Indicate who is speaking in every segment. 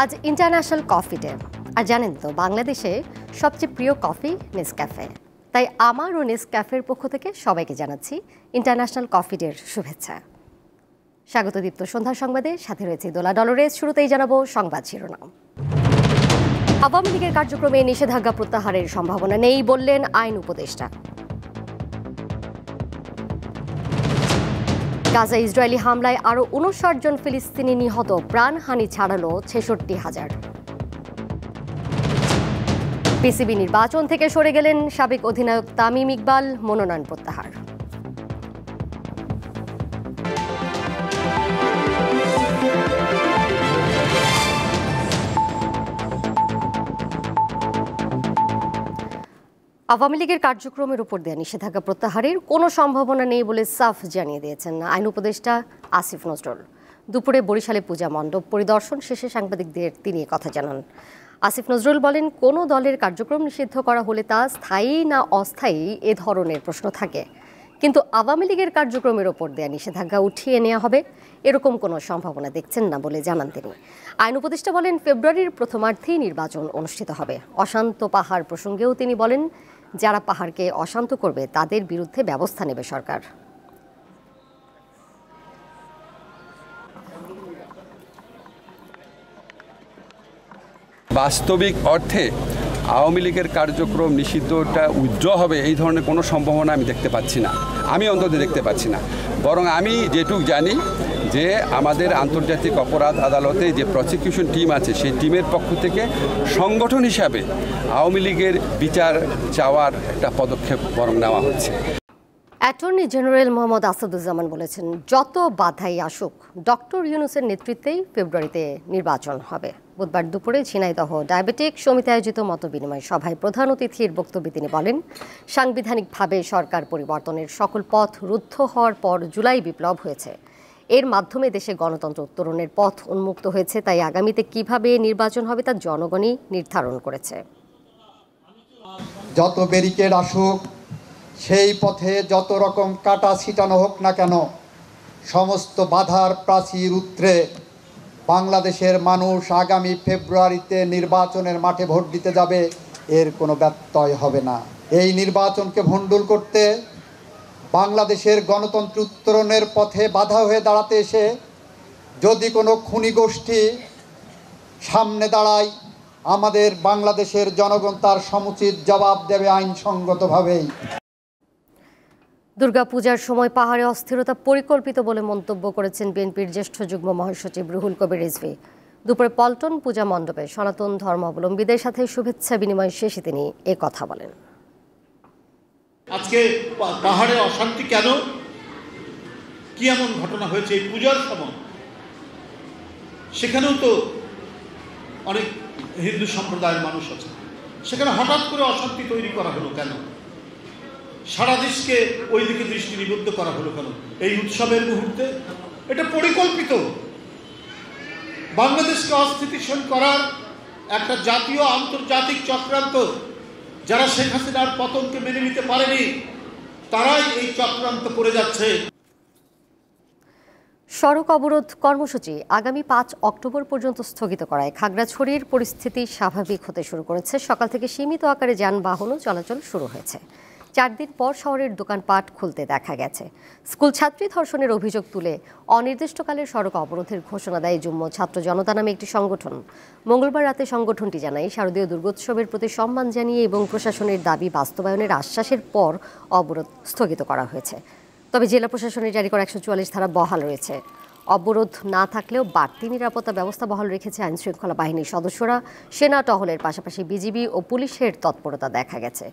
Speaker 1: আজ international coffee day. আর জানেন তো বাংলাদেশে সবচেয়ে প্রিয় কফি নেসক্যাফে। তাই আমার ও নেসক্যাফের পক্ষ থেকে সবাইকে জানাচ্ছি ইন্টারন্যাশনাল কফি ডের শুভেচ্ছা। স্বাগত দীপ্ত সন্ধ্যা সংবাদে, সাথে রয়েছে দোলা ডলরেস। শুরুতেই জানাবো সংবাদ শিরোনাম। আওয়ামী লীগের কার্যক্রমে নিষেধাজ্ঞা প্রত্যাহারের সম্ভাবনা নেই বললেন আইন উপদেষ্টা। গাজা ইসরায়েলি হামলায় আরও ৫৯ জন ফিলিস্তিনি নিহত, প্রাণহানি ছাড়ালো ৬৬,০০০। পিসিবি নির্বাচন থেকে সরে গেলেন সাবেক অধিনায়ক তামিম ইকবাল, মনোনয়ন প্রত্যাহার। আওয়ামী লীগের কার্যক্রমের উপর দেওয়া নিষেধাজ্ঞা প্রত্যাহারের কোনো সম্ভাবনা নেই বলে সাফ জানিয়ে দিয়েছেন আইন উপদেষ্টা আসিফ নজরুল। দুপুরে বরিশালে পূজা মণ্ডপ পরিদর্শন শেষে সাংবাদিকদের তিনি কথা জানান। আসিফ নজরুল বলেন, কোনো দলের কার্যক্রম নিষিদ্ধ করা হলে তা স্থায়ী না অস্থায়ী এ ধরনের প্রশ্ন থাকে, কিন্তু আওয়ামী লীগের কার্যক্রমের ওপর দেওয়া নিষেধাজ্ঞা উঠিয়ে নেওয়া হবে এরকম কোনো সম্ভাবনা দেখছেন না বলে জানান তিনি। আইন উপদেষ্টা বলেন, ফেব্রুয়ারির প্রথমার্ধেই নির্বাচন অনুষ্ঠিত হবে। অশান্ত পাহাড় প্রসঙ্গেও তিনি বলেন, যারা পাহাড়কে অশান্ত করবে তাদের বিরুদ্ধে ব্যবস্থা নেবে সরকার।
Speaker 2: বাস্তবিক অর্থে আওয়ামী লীগের কার্যক্রম নিষিদ্ধটা উইথড্র হবে এই ধরনের কোনো সম্ভাবনা আমি দেখতে পাচ্ছি না, আমি অন্তত দেখতে পাচ্ছি না। বরং আমি যেটুক জানি যে আমাদের আন্তর্জাতিক অপরাধ আদালতে যে প্রসিকিউশন টিম আছে সেই টিমের পক্ষ থেকে সংগঠন হিসাবে আওয়ামী লীগের বিচার চাওয়ার একটা পদক্ষেপ বরং নেওয়া হচ্ছে।
Speaker 1: অ্যাটর্নি জেনারেল মোহাম্মদ আসাদুজ্জামান বলেছেন, যত বাধাই আসুক ডক্টর ইউনূসের নেতৃত্বেই ফেব্রুয়ারিতে নির্বাচন হবে। বুধবার দুপুরে ঝিনাইদহ ডায়াবেটিক সমিতি আয়োজিত মতবিনিময় সভায় প্রধান অতিথির বক্তব্যে তিনি বলেন, সাংবিধানিকভাবে সরকার পরিবর্তনের সকল পথ রুদ্ধ হওয়ার পর জুলাই বিপ্লব হয়েছে। এর মাধ্যমে দেশে গণতন্ত্র উত্তরণের পথ উন্মুক্ত হয়েছে। তাই আগামীতে কিভাবে নির্বাচন হবে তা জনগণই নির্ধারণ করেছে।
Speaker 3: যত ব্যারিকেড আসুক, সেই পথে যত রকম কাটা ছিটানো হোক না কেন, সমস্ত বাধার প্রাচীর উত্তরে বাংলাদেশের মানুষ আগামী ফেব্রুয়ারিতে নির্বাচনের মাঠে ভোট দিতে যাবে, এর কোনো ব্যত্যয় হবে না। এই নির্বাচনকে ভণ্ডুল করতে, বাংলাদেশের গণতন্ত্র উত্তরণের পথে বাধা হয়ে দাঁড়াতে এসে যদি কোনো খুনি গোষ্ঠী সামনে দাঁড়ায়, আমাদের বাংলাদেশের জনগণ তার সমুচিত জবাব দেবে আইনসঙ্গতভাবেই।
Speaker 1: দুর্গাপূজার সময় পাহাড়ে অস্থিরতা পরিকল্পিত বলে মন্তব্য করেছেন বিএনপির জ্যেষ্ঠ যুগ্ম মহাসচিব রুহুল কবির রিজভী। দুপুরে পল্টন পূজা মণ্ডপে সনাতন ধর্মাবলম্বীদের সাথে শুভেচ্ছা বিনিময় শেষে তিনি কথা বলেন।
Speaker 4: আজকে পাহাড়ে অশান্তি কেন, কি এমন ঘটনা হয়েছে এই পূজার সময়? সেখানেও তো অনেক হিন্দু সম্প্রদায়ের মানুষ আছে, সেখানে হঠাৎ করে অশান্তি তৈরি করা হলো কেন? সারা দেশকে ওই দিকে দৃষ্টি নিবদ্ধ করা হলো কেন এই উৎসবের মুহূর্তে? এটা পরিকল্পিত, বাংলাদেশকে অস্থিতিশীল করার একটা জাতীয় আন্তর্জাতিক চক্রান্ত। যারা শেখ হাসিনার পতনকে মেনে নিতে পারেনি তারাই এই চক্রান্ত করে যাচ্ছে।
Speaker 1: সড়ক অবরোধ কর্মসূচি আগামী ৫ অক্টোবর পর্যন্ত স্থগিত করায় খাগড়াছড়ির পরিস্থিতি স্বাভাবিক হতে শুরু করেছে। সকাল থেকে সীমিত আকারে যানবাহনও চলাচল শুরু হয়েছে। ৪ দিন পর শহরের দোকানপাট খুলতে দেখা গেছে। স্কুল ছাত্রী ধর্ষণের অভিযোগ তুলে অনির্দিষ্টকালের সড়ক অবরোধের ঘোষণা দেয় যুগ্ম ছাত্র জনতা নামে একটি সংগঠন। মঙ্গলবার রাতে সংগঠনটি জানায়, শারদীয় দুর্গোৎসবের প্রতি সম্মান জানিয়ে এবং প্রশাসনের দাবি বাস্তবায়নের আশ্বাসের পর অবরোধ স্থগিত করা হয়েছে। তবে জেলা প্রশাসনের জারি করা ১৪৪ ধারা বহাল রয়েছে। অবরোধ না থাকলেও বাড়তি নিরাপত্তা ব্যবস্থা বহাল রেখেছে আইনশৃঙ্খলা বাহিনীর সদস্যরা। সেনা টহলের পাশাপাশি বিজিবি ও পুলিশের তৎপরতা দেখা গেছে।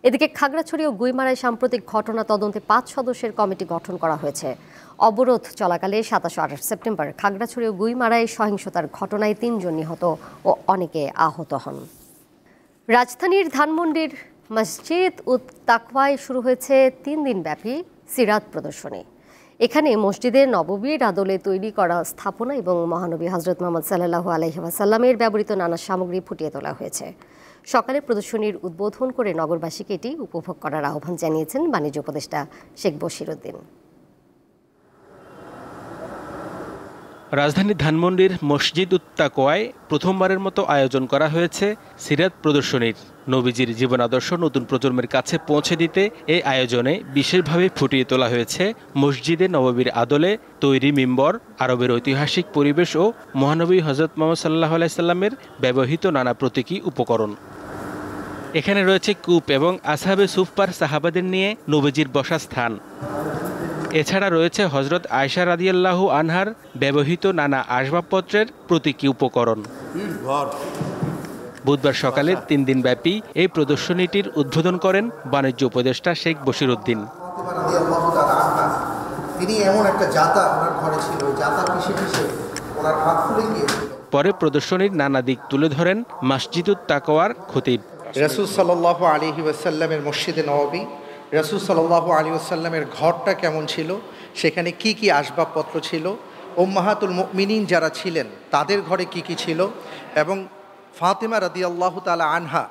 Speaker 1: এদিকে খাগড়াছড়ি ও গুইমারায় সাম্প্রতিক ঘটনা তদন্তে ৫ সদস্যের কমিটি গঠন করা হয়েছে। অবরোধ চলাকালে ২৭ ও ২৮ সেপ্টেম্বর খাগড়াছড়ি ও গুইমারায় সহিংসতার ঘটনায় ৩ জন নিহত ও অনেকে আহত হন। রাজধানীর ধানমন্ডির মসজিদ উত তাকওয়ায় শুরু হয়েছে ৩ দিনব্যাপী সিরাত প্রদর্শনী। এখানে মসজিদের নববীর আদলে তৈরি করা স্থাপনা এবং মহানবী হযরত মুহাম্মদ সাল্লাল্লাহু আলাইহি ওয়াসাল্লামের ব্যবহৃত নানা সামগ্রী ফুটিয়ে তোলা হয়েছে। সকালে প্রদর্শনীর উদ্বোধন করে নগরবাসীকে এটি উপভোগ করার আহ্বান জানিয়েছেন বাণিজ্য উপদেষ্টা শেখ বশির উদ্দিন।
Speaker 5: রাজধানীর ধানমন্ডির মসজিদ উত্তাকোয়ায় প্রথমবারের মতো আয়োজন করা হয়েছে সিরাত প্রদর্শনীর। নবীজির জীবন আদর্শ নতুন প্রজন্মের কাছে পৌঁছে দিতে এই আয়োজনে বিশেষভাবে ফুটিয়ে তোলা হয়েছে মসজিদে নববীর আদলে তৈরি মিম্বর, আরবের ঐতিহাসিক পরিবেশ ও মহানবী হজরত মুহাম্মদ সাল্লাল্লাহু আলাইহি সাল্লামের ব্যবহৃত নানা প্রতীকী উপকরণ। এখানে রয়েছে কূপ এবং আসহাবে সুফপার সাহাবাদের নিয়ে নবীজির বসা স্থান। এছাড়া রয়েছে হজরত আয়েশা রাদিয়াল্লাহু আনহার ব্যবহৃত নানা আসবাবপত্রের প্রতীকী উপকরণ। বুধবার সকালে 3 দিনব্যাপী এই প্রদর্শনীটির উদ্বোধন করেন বাণিজ্য উপদেষ্টা শেখ বশির উদ্দিন।
Speaker 6: তিনি এমন একটা জাতা ওনার ঘরে ছিল, জাতা পিষে ওনার হাত খুলে গিয়েছিল।
Speaker 5: পরে প্রদর্শনীর নানা দিক তুলে ধরেন মসজিদুত তাকওয়ার খতিব।
Speaker 6: রাসূল সাল্লাল্লাহু আলাইহি ওয়াসাল্লামের মসজিদে নববী, রাসূল সাল্লাল্লাহু আলাইহি ওয়াসাল্লামের ঘরটা কেমন ছিল, সেখানে কি কি আসবাবপত্র ছিল, উম্মাহাতুল মুমিনিন যারা ছিলেন তাদের ঘরে কি কি ছিল, এবং ফাতেমা রাদিয়াল্লাহু তাআলা আনহা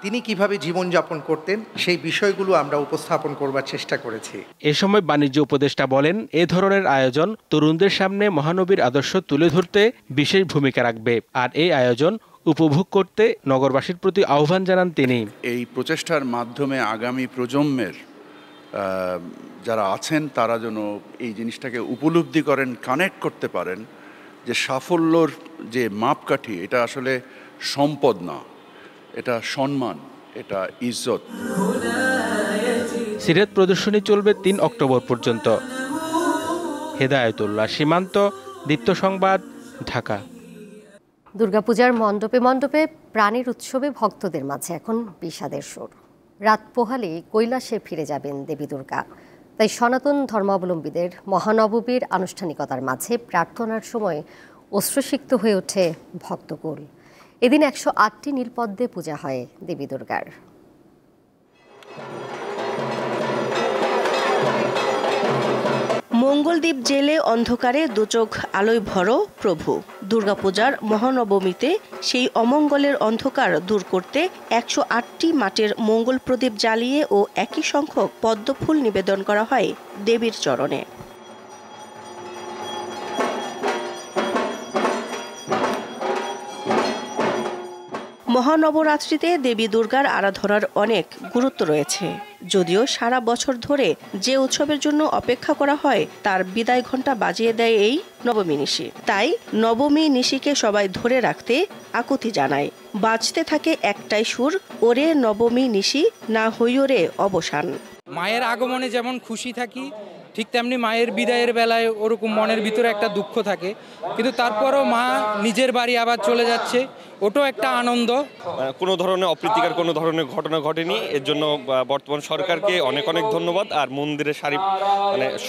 Speaker 6: তিনি কিভাবে জীবনযাপন করতেন সেই বিষয়গুলো আমরা উপস্থাপন করবার চেষ্টা করেছি।
Speaker 5: এ সময় বাণিজ্য উপদেষ্টা বলেন, এ ধরনের আয়োজন তরুণদের সামনে মহানবীর আদর্শ তুলে ধরতে বিশেষ ভূমিকা রাখবে। আর এই আয়োজন উপভোগ করতে নগরবাসীর প্রতি আহ্বান জানান তিনি।
Speaker 7: এই প্রচেষ্টার মাধ্যমে আগামী প্রজন্মের যারা আছেন তারা যেন এই জিনিসটাকে উপলব্ধি করেন, কানেক্ট করতে পারেন যে সাফল্যর যে মাপকাঠি এটা আসলে সম্পদ না, এটা সম্মান, এটা ইজ্জত।
Speaker 5: সিরাত প্রদর্শনী চলবে 3 অক্টোবর পর্যন্ত। হেদায়েতুল্লাহ সীমান্ত, দীপ্ত সংবাদ, ঢাকা।
Speaker 1: দুর্গাপূজার মণ্ডপে মণ্ডপে প্রাণের উৎসবে ভক্তদের মাঝে এখন বিষাদের সুর। রাত পোহালে কৈলাসে ফিরে যাবেন দেবী দুর্গা। তাই সনাতন ধর্মাবলম্বীদের মহানবমীর আনুষ্ঠানিকতার মাঝে প্রার্থনার সময় অশ্রুসিক্ত হয়ে ওঠে ভক্তকুল। এদিন 108টি নীলপদ্মে পূজা হয় দেবী দুর্গার।
Speaker 8: মঙ্গলদ্বীপ জেলে অন্ধকারে দুচোখ আলোয় ভরো প্রভু। দুর্গাপূজার মহানবমীতে সেই অমঙ্গলের অন্ধকার দূর করতে 108টি মাটির মঙ্গল প্রদীপ জ্বালিয়ে ও একই সংখ্যক পদ্মফুল নিবেদন করা হয় দেবীর চরণে। মহানবরাত্রিতে দেবী দুর্গার আরাধনার অনেক গুরুত্ব রয়েছে। যদিও সারা বছর ধরে যে উৎসবের জন্য অপেক্ষা করা হয় তার বিদায় ঘণ্টা বাজিয়ে দেয় এই নবমী নিশি। তাই নবমী নিশিকে সবাই ধরে রাখতে আকুতি জানায়। বাজতে থাকে একটাই সুর, ওরে নবমী নিশি না হইও রে অবসান।
Speaker 9: মায়ের আগমনে যেমন খুশি থাকি, ঠিক তেমনি মায়ের বিদায়ের বেলায় ওরকম মনের ভিতরে একটা দুঃখ থাকে, কিন্তু তারপরও মা নিজের বাড়ি আবার চলে যাচ্ছে, ওটাও একটা আনন্দ।
Speaker 10: কোনো ধরনের অপ্রীতিকর কোনো ধরনের ঘটনা ঘটেনি, এর জন্য বর্তমান সরকারকে অনেক অনেক ধন্যবাদ। আর মন্দিরের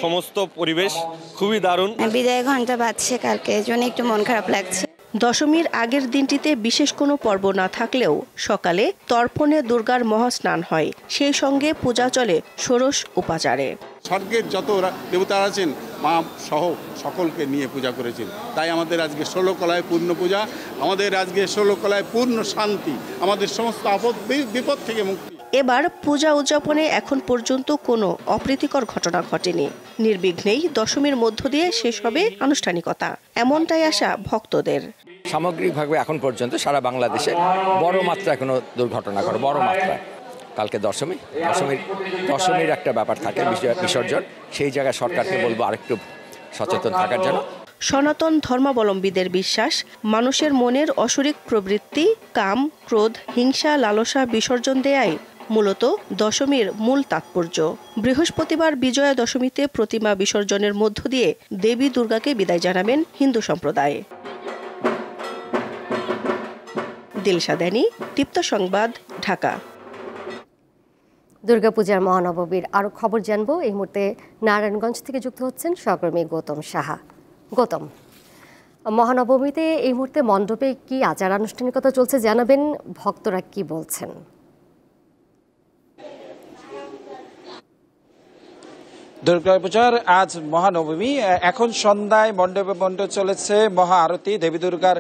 Speaker 10: সমস্ত পরিবেশ খুবই দারুণ।
Speaker 11: বিদায় ঘন্টা বাজছে কালকে, এর জন্য একটু মন খারাপ লাগছে।
Speaker 8: দশমীর আগের দিনটিতে বিশেষ কোনো পর্ব না থাকলেও সকালে তর্পণে দুর্গার মহাস্নান হয়, সেই সঙ্গে পূজা চলে ষোড়শ উপাচারে।
Speaker 12: স্বর্গের যত দেবতারা আছেন মা সহ সকলকে নিয়ে পূজা করেছেন। তাই আমাদের আজকে 16 কলায় পূর্ণ পূজা, আমাদের আজকে 16 কলায় পূর্ণ শান্তি, আমাদের সমস্ত আপদ বিপদ থেকে মুক্তি।
Speaker 8: এবার পূজা উদযাপনে এখন পর্যন্ত কোনো অপ্রীতিকর ঘটনা ঘটেনি। নির্বিঘ্নেই দশমীর মধ্য দিয়ে শেষ হবে আনুষ্ঠানিকতা, এমনটাই আশা ভক্তদের।
Speaker 13: সামগ্রিকভাবে এখন পর্যন্ত সারা বাংলাদেশে বড় মাত্রায় কোনো দুর্ঘটনা ঘটে, বড় মাত্রায়। কালকে দশমীর একটা ব্যাপার থাকে, বিসর্জন, সেই জায়গায় সরকারকে বলবো আরেকটু সচেতন থাকার জন্য।
Speaker 8: সনাতন ধর্মাবলম্বীদের বিশ্বাস, মানুষের মনের অসুরিক প্রবৃত্তি, কাম, ক্রোধ, হিংসা, লালসা বিসর্জন দেয়াই মূলত দশমীর মূল তাৎপর্য। বৃহস্পতিবার বিজয়া দশমীতে প্রতিমা বিসর্জনের মধ্য দিয়ে দেবী দুর্গাকে বিদায় জানাবেন হিন্দু সম্প্রদায়। দিলশা দেনি, দীপ্ত সংবাদ, ঢাকা।
Speaker 1: দুর্গাপূজার মহানবমীর আরও খবর জানবো। এই মুহূর্তে নারায়ণগঞ্জ থেকে যুক্ত হচ্ছেন সহকর্মী গৌতম সাহা। গৌতম, মহানবমীতে এই মুহূর্তে মণ্ডপে কি আচার আনুষ্ঠানিকতা চলছে জানাবেন, ভক্তরা কি বলছেন?
Speaker 14: দুর্গাপূজার আজ মহানবমী। এখন সন্ধ্যায় মণ্ডপে মণ্ডপ চলেছে মহা আরতি। দেবী দুর্গার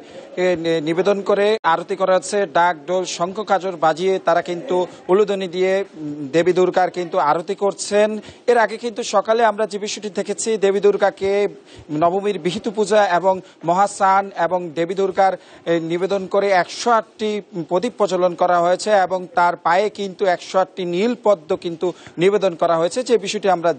Speaker 14: নিবেদন করে আরতি করা হচ্ছে। ডাক ঢোল শঙ্খ কাজর বাজিয়ে তারা কিন্তু উলুধ্বনি দিয়ে দেবী দুর্গার কিন্তু আরতি করছেন। এর আগে কিন্তু সকালে আমরা যে বিষয়টি দেখেছি, দেবী দুর্গাকে নবমীর বিহিত পূজা এবং মহাস্নান এবং দেবী দুর্গার নিবেদন করে 108টি প্রদীপ প্রজ্বলন করা হয়েছে এবং তার পায়ে কিন্তু 108টি নীল পদ্ম কিন্তু নিবেদন করা হয়েছে। যে বিষয়টি আমরা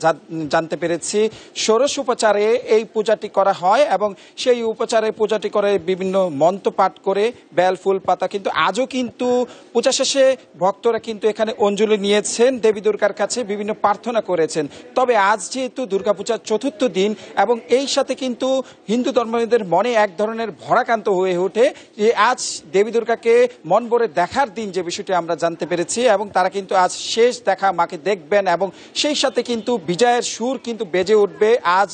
Speaker 14: জানতে পেরেছি, ষোড়শ উপচারে এই পূজাটি করা হয় এবং সেই উপচারে পূজাটি করে বিভিন্ন মন্ত্র পাঠ করে বেল ফুল পাতা কিন্তু আজও কিন্তু পূজা শেষে ভক্তরা কিন্তু এখানে অঞ্জলি নিয়েছেন, দেবী দুর্গার কাছে বিভিন্ন প্রার্থনা করেছেন। তবে আজ যেহেতু দুর্গাপূজার চতুর্থ দিন এবং এই সাথে কিন্তু হিন্দু ধর্মাবলম্বীদের মনে এক ধরনের ভরাকান্ত হয়ে ওঠে যে আজ দেবী দুর্গাকে মন ভরে দেখার দিন, যে বিষয়টি আমরা জানতে পেরেছি এবং তারা কিন্তু আজ শেষ দেখা মাকে দেখবেন এবং সেই সাথে কিন্তু বিজয়ের সুর কিন্তু বেজে উঠবে। আজ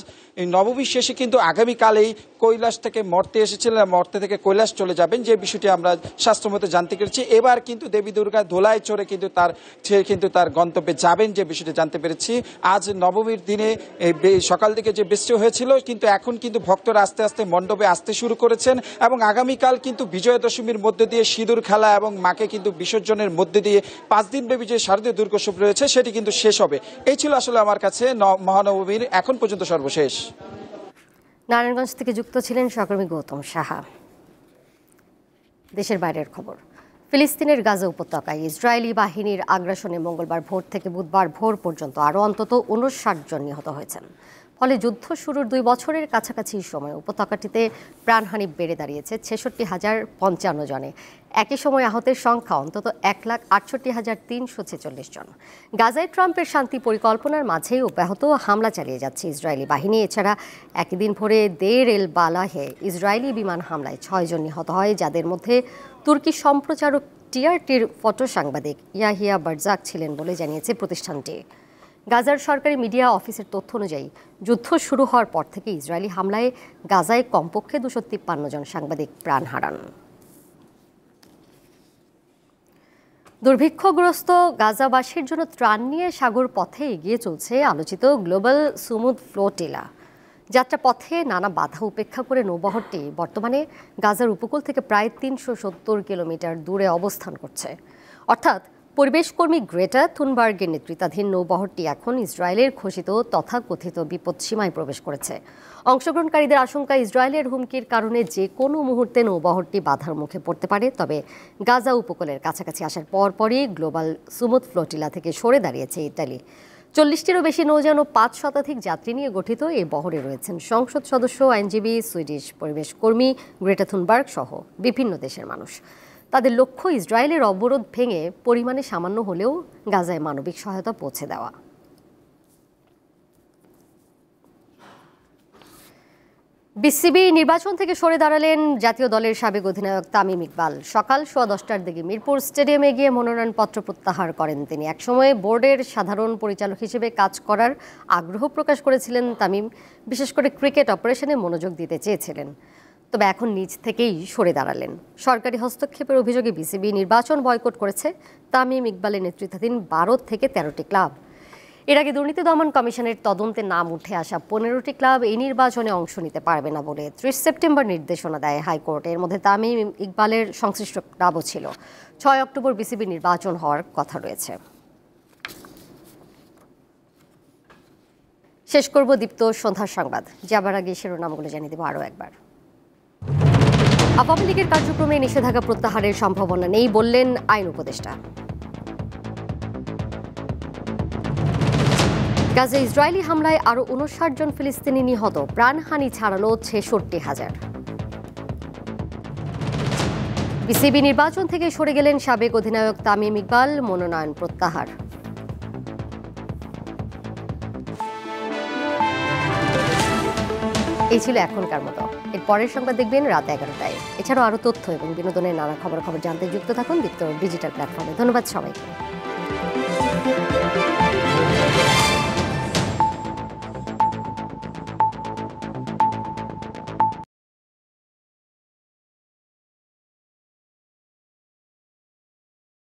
Speaker 14: নবমী শেষে কিন্তু আগামীকালেই কৈলাস থেকে মর্তে এসেছিলেন, মর্তে থেকে কৈলাস চলে যাবেন, যে বিষয়টি আমরা শাস্ত্রমতে জানতে পেরেছি। এবার কিন্তু দেবী দুর্গা দোলায় চড়ে কিন্তু তার গন্তব্যে যাবেন, যে বিষয়টি জানতে পেরেছি। আজ নবমীর দিনে সকাল থেকে যে বৃষ্টি হয়েছিল কিন্তু এখন কিন্তু ভক্তরা আস্তে আস্তে মণ্ডপে আসতে শুরু করেছেন এবং আগামীকাল কিন্তু বিজয়া দশমীর মধ্যে দিয়ে সিঁদুর খেলা এবং মাকে কিন্তু বিসর্জনের মধ্যে দিয়ে 5 দিন ব্যাপী যে শারদীয় দুর্গোৎসব রয়েছে সেটি কিন্তু শেষ হবে। এই ছিল আসলে আমার কাছে মহানবমীর এখন পর্যন্ত সর্বশেষ।
Speaker 1: নারায়ণগঞ্জ থেকে যুক্ত ছিলেন সহকর্মী গৌতম সাহা। দেশের বাইরের খবর, ফিলিস্তিনের গাজা উপত্যকায় ইসরায়েলি বাহিনীর আগ্রাসনে মঙ্গলবার ভোর থেকে বুধবার ভোর পর্যন্ত আরও অন্তত 59 জন নিহত হয়েছেন। ফলে যুদ্ধ শুরুর 2 বছরের কাছাকাছি সময় উপত্যকাটিতে প্রাণহানি বেড়ে দাঁড়িয়েছে 66,055 জনে। একই সময় আহতের সংখ্যা অন্তত 1,68,346 জন। গাজায় ট্রাম্পের শান্তি পরিকল্পনার মাঝেই অব্যাহত হামলা চালিয়ে যাচ্ছে ইসরায়েলি বাহিনী। এছাড়া একই দিন ভোরে দের এল বালাহে ইসরায়েলি বিমান হামলায় 6 জন নিহত হয়, যাদের মধ্যে তুর্কি সম্প্রচারক টিআরটির ফটো সাংবাদিক ইয়াহিয়া বারজাক ছিলেন বলে জানিয়েছে প্রতিষ্ঠানটি। গাজার সরকারি মিডিয়া অফিসের তথ্য অনুযায়ী যুদ্ধ শুরু হওয়ার পর থেকে ইসরায়েলি হামলায় গাজায় কমপক্ষে 253 জন সাংবাদিক প্রাণ হারান। দুর্ভিক্ষগ্রস্ত গাজাবাসীর জন্য ত্রাণ নিয়ে সাগর পথে এগিয়ে চলছে আলোচিত গ্লোবাল সুমুদ ফ্লোটিলা। যাত্রা পথে নানা বাধা উপেক্ষা করে নৌবহরটি বর্তমানে গাজার উপকূল থেকে প্রায় 370 কিলোমিটার দূরে অবস্থান করছে। অর্থাৎ পরিবেশকর্মী গ্রেটা থুনবার্গের নেতৃত্বাধীন নৌবহরটি এখন ইসরায়েলের ঘোষিত তথাকথিত বিপদসীমায় প্রবেশ করেছে। অংশগ্রহণকারীদের আশঙ্কা, ইসরায়েলের হুমকির কারণে যে কোনো মুহূর্তে নৌবহরটি বাধার মুখে পড়তে পারে। তবে গাজা উপকূলের কাছাকাছি আসার পরপরই গ্লোবাল সুমুদ ফ্লোটিলা থেকে সরে দাঁড়িয়েছে ইতালি। 40টিরও বেশি নৌযান ও 5 শতাধিক যাত্রী নিয়ে গঠিত এই বহরে রয়েছেন সংসদ সদস্য, আইনজীবী, সুইডিশ পরিবেশকর্মী, গ্রেটা থুনবার্গ সহ বিভিন্ন দেশের মানুষ। তাদের লক্ষ্য ইসরায়েলের অবরোধ ভেঙে পরিমাণে সামান্য হলেও গাজায় মানবিক সহায়তা পৌঁছে দেওয়া। বিসিবি নির্বাচন থেকে সরে দাঁড়ালেন জাতীয় দলের সাবেক অধিনায়ক তামিম ইকবাল। সকাল 10:15টার দিকে মিরপুর স্টেডিয়ামে গিয়ে মনোনয়নপত্র প্রত্যাহার করেন তিনি। একসময় বোর্ডের সাধারণ পরিচালক হিসেবে কাজ করার আগ্রহ প্রকাশ করেছিলেন তামিম, বিশেষ করে ক্রিকেট অপারেশনে মনোযোগ দিতে চেয়েছিলেন। তবে এখন নিজ থেকেই সরে দাঁড়ালেন। সরকারি হস্তক্ষেপের অভিযোগে বিসিবি নির্বাচন বয়কট করেছে তামিম ইকবালের নেতৃত্বাধীন 12 থেকে 13টি ক্লাব। এর আগে দুর্নীতি দমন কমিশনের তদন্তে নাম উঠে আসা 15টি ক্লাব এই নির্বাচনে অংশ নিতে পারবে না বলে 30 সেপ্টেম্বর নির্দেশনা দেয় হাইকোর্ট। এর মধ্যে তামিম ইকবালের সংশ্লিষ্ট ক্লাবও ছিল। 6 অক্টোবর বিসিবি নির্বাচন হওয়ার কথা রয়েছে। শেষ করব দীপ্ত সন্ধ্যার সংবাদ, যাবার আগে শিরোনামগুলো জানিয়ে দেব আরও একবার। আওয়ামী লীগের কার্যক্রমে নিষেধাজ্ঞা প্রত্যাহারের সম্ভাবনা নেই বললেন আইন উপদেষ্টা। গাজা ইসরায়েলি হামলায় আরও 59 জন ফিলিস্তিনি নিহত, প্রাণহানি ছাড়ালো 66,000। বিসিবি নির্বাচন থেকে সরে গেলেন সাবেক অধিনায়ক তামিম ইকবাল, মনোনয়ন প্রত্যাহার। এই ছিল এখনকার মতো। এর পরের সংবাদ দেখবেন রাত 11টায়। এছাড়াও আরও তথ্য এবং বিনোদনের নানা খবর জানতে যুক্ত থাকুন দীপ্ত ডিজিটাল প্ল্যাটফর্মে। ধন্যবাদ সবাইকে।